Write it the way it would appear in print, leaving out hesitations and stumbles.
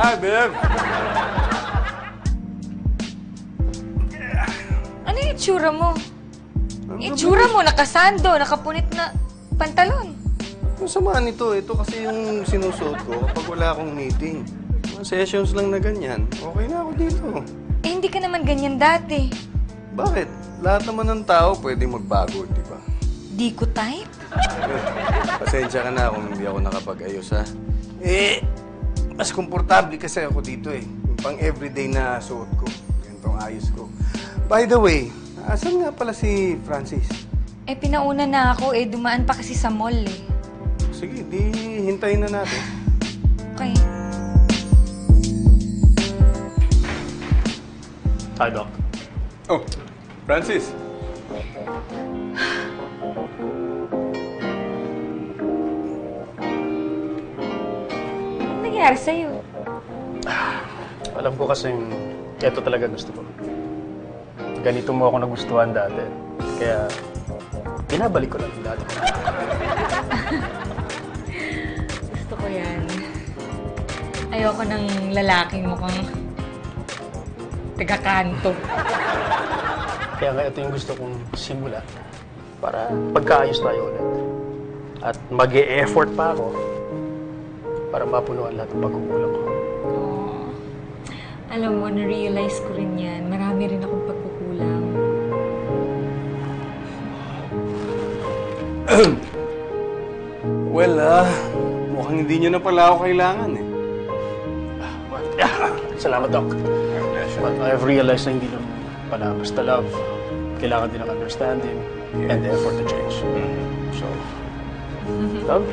Hi, babe! Ano yung itsura mo? Itsura mo, nakasando, nakapunit na pantalon. Ang sama nito, ito kasi yung sinusuot ko kapag wala akong meeting. Mga sessions lang na ganyan, okay na ako dito. Eh, hindi ka naman ganyan dati. Bakit? Lahat naman ng tao pwedeng magbago, di ba? Di ko type? Pasensya ka na kung hindi ako nakapag-ayos, ha? Mas komportable kasi ako dito, eh. Yung pang everyday na suot ko. Ganitong ayos ko. By the way, asan nga pala si Francis? Eh, pinauna na ako. Eh, dumaan pa kasi sa mall, eh. Sige, di hintayin na natin. Okay. Hi, Doc. Oh, Francis. Ano nangyari sa'yo? Alam ko kasing ito talaga gusto ko. Ganito mo ako nagustuhan dati. Kaya, binabalik ko lang yung dati ko. Gusto ko yan. Ayoko ng lalaking mukhang taga-kanto. Kaya nga ito yung gusto kong simula para pagkaayos tayo ulit. At mag-e-effort pa ako para mapunuan lahat ng pagkukulang ko. Oh. Alam mo, na-realize ko rin yan. Marami rin akong pagkukulang. Well, mukhang hindi nyo na pala ako kailangan, eh. Salamat, Doc. But I've realized na hindi lang pala basta love. Kailangan din ng understanding and effort to change. So, love,